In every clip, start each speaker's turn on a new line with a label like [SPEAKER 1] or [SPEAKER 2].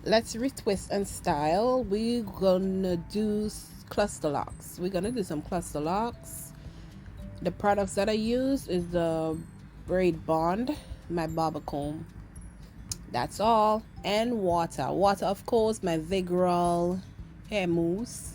[SPEAKER 1] Let's retwist and style. We're gonna do cluster locks. We're gonna do some cluster locks. The products that I use is the braid bond, my barber comb. That's all. And water. Water, of course, my Vigral hair mousse.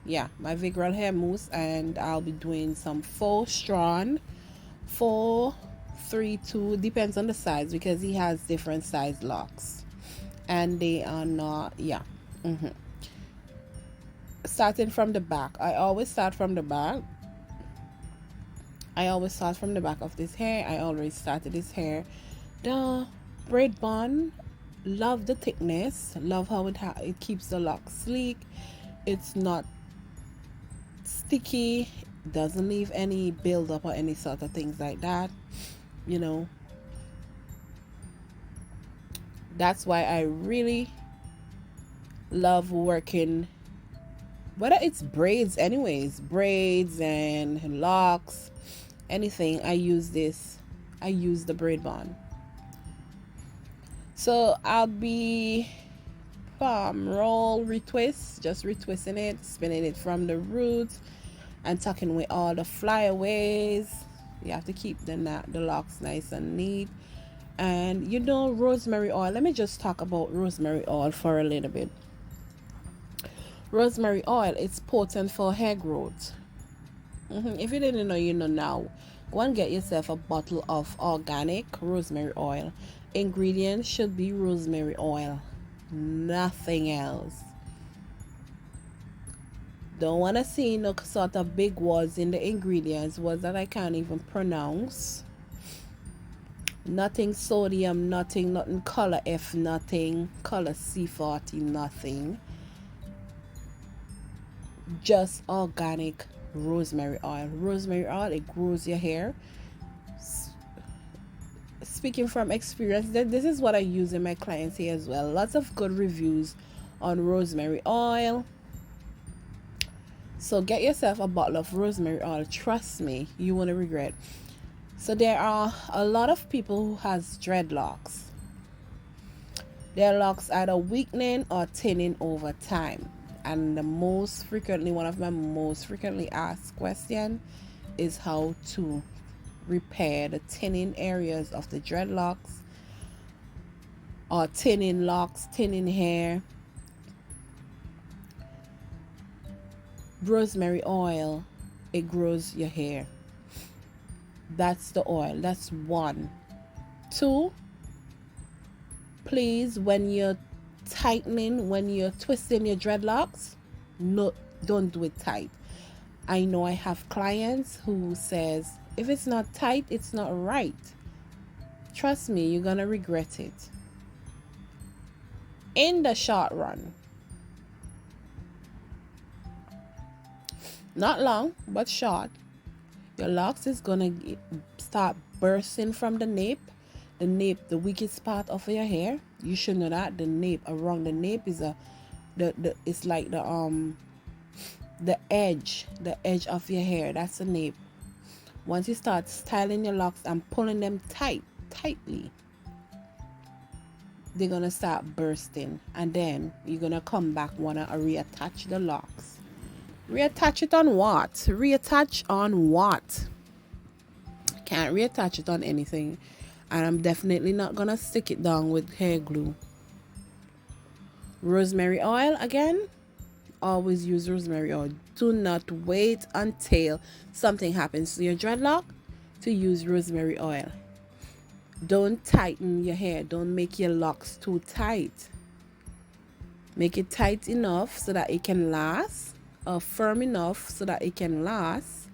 [SPEAKER 1] Yeah, my Vigral hair mousse. And I'll be doing some faux strand. 4, 3, 2, depends on the size because he has different size locks. And they are not, yeah. Mm-hmm. Starting from the back. I always start from the back. I always start from the back of this hair. I already started this hair. The braid bond, love the thickness, love how it keeps the locks sleek. It's not sticky, doesn't leave any buildup or any sort of things like that. You know, that's why I really love working, whether it's braids, anyways, braids and locks, anything. I use this. I use the braid bond. So I'll be roll retwist, just retwisting it, spinning it from the roots and tucking away all the flyaways. You have to keep the locks nice and neat. And rosemary oil. Let me just talk about rosemary oil for a little bit. Rosemary oil, it's potent for hair growth. If you didn't know, you know now. Go and get yourself a bottle of organic rosemary oil. Ingredients should be rosemary oil, nothing else. Don't want to see no sort of big words in the ingredients, words that I can't even pronounce. Nothing sodium, nothing color F, nothing color C40, nothing. Just organic rosemary oil. Rosemary oil, it grows your hair. Speaking from experience, this is what I use in my clients here as well. Lots of good reviews on rosemary oil. So get yourself a bottle of rosemary oil. Trust me, you won't regret. So there are a lot of people who has dreadlocks. Their locks either weakening or thinning over time. And one of my most frequently asked questions is how to repair the thinning areas of the dreadlocks or thinning locks, thinning hair. Rosemary oil, it grows your hair. That's the oil. That's 1. 2, please, when you're twisting your dreadlocks, no, don't do it tight. I know I have clients who says, if it's not tight, it's not right. Trust me, you're gonna regret it. In the short run. Not long, but short. Your locks is gonna start bursting from the nape. The nape, the weakest part of your hair. You should know that the nape, around the nape is it's like the edge of your hair. That's the nape. Once you start styling your locks and pulling them tightly, they're gonna start bursting, and then you're gonna come back, wanna reattach the locks. Reattach it on what? Reattach on what? Can't reattach it on anything. And I'm definitely not gonna stick it down with hair glue. Rosemary oil again. Always use rosemary oil. Do not wait until something happens to your dreadlock to use rosemary oil. Don't tighten your hair. Don't make your locks too tight. Make it tight enough so that it can last, or firm enough so that it can last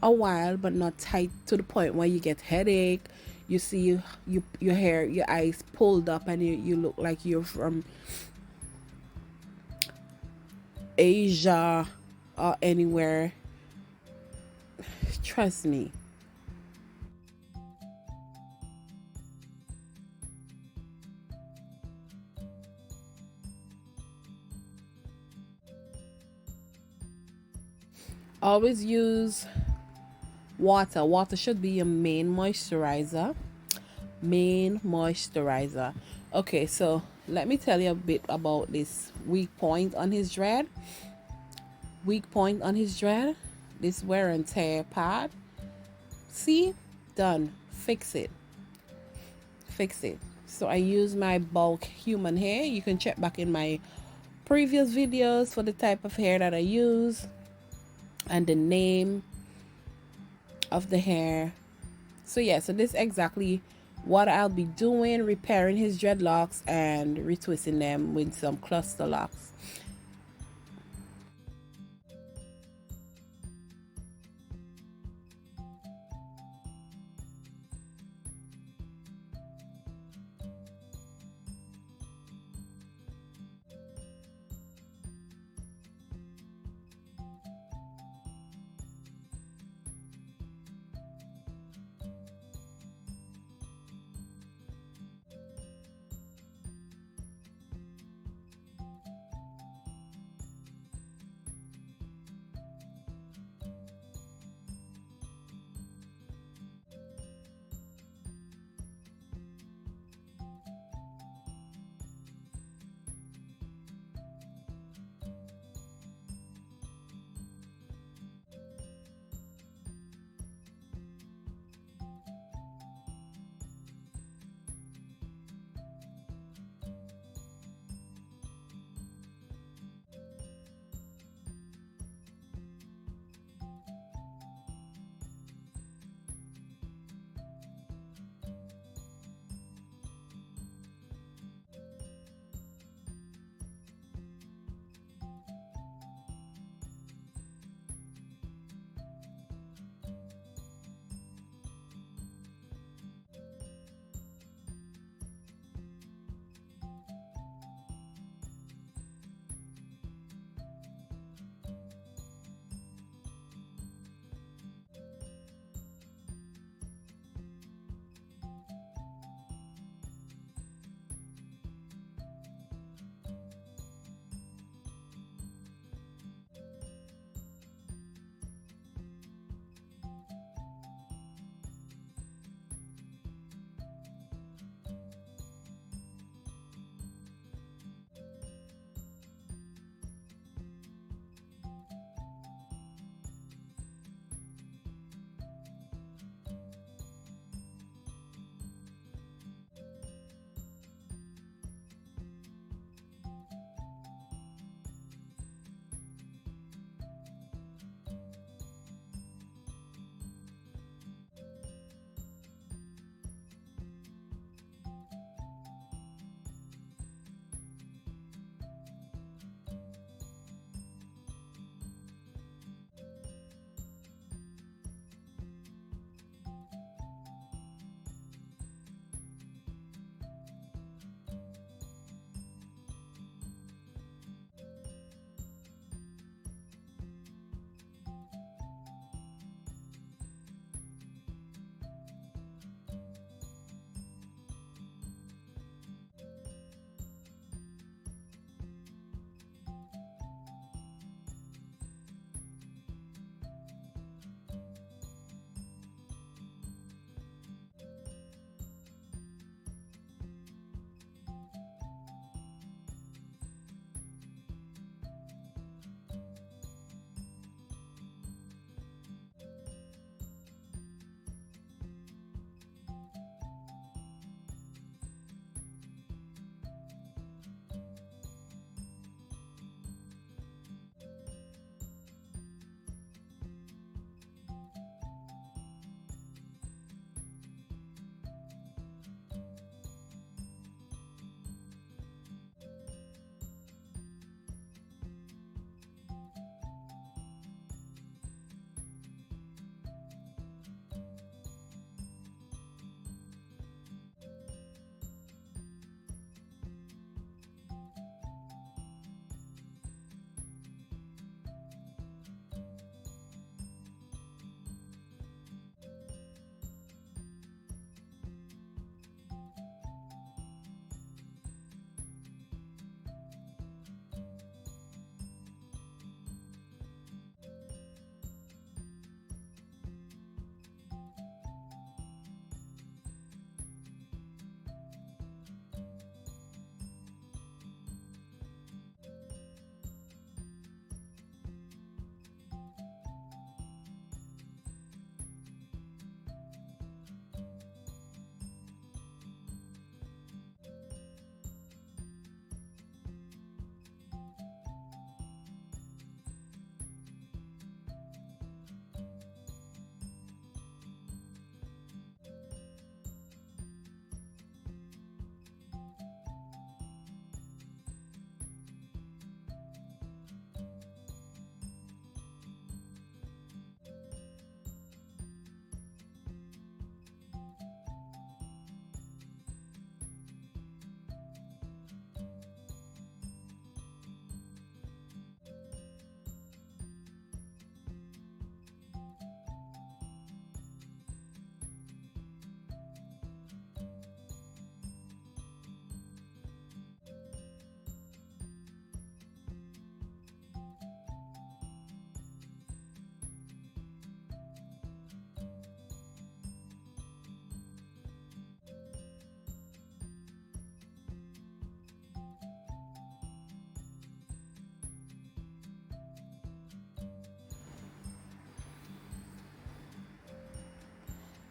[SPEAKER 1] a while, but not tight to the point where you get headache. You see your hair, your eyes pulled up, and you look like you're from Asia or anywhere. Trust me. Always use water. Water should be your main moisturizer. main moisturizer. Okay, so let me tell you a bit about this weak point on his dread. Weak point on his dread, this wear and tear part. See, done. Fix it. Fix it. So I use my bulk human hair. You can check back in my previous videos for the type of hair that I use and the name of the hair. So yeah, so this is exactly what I'll be doing, repairing his dreadlocks and retwisting them with some cluster locks.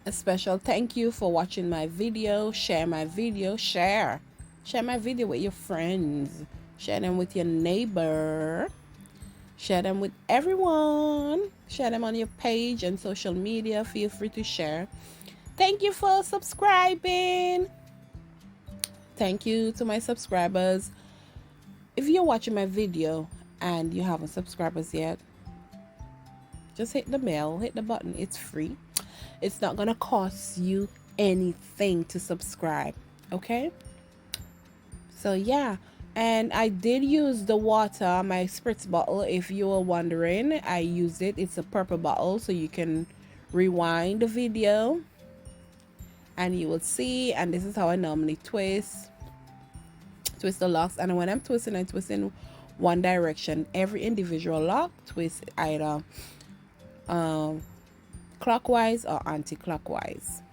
[SPEAKER 1] A special thank you for watching my video. Share my video. Share my video with your friends. Share them with your neighbor. Share them with everyone. Share them on your page and social media. Feel free to share. Thank you for subscribing. Thank you to my subscribers. If you're watching my video and you haven't subscribed us yet, just hit the bell, hit the button. It's free. It's not gonna cost you anything to subscribe. Okay? So yeah. And I did use the water, my spritz bottle. If you were wondering, I used it. It's a purple bottle, so you can rewind the video and you will see. And this is how I normally twist the locks. And when I'm twisting, I twist in one direction. Every individual lock twist either clockwise or anti-clockwise.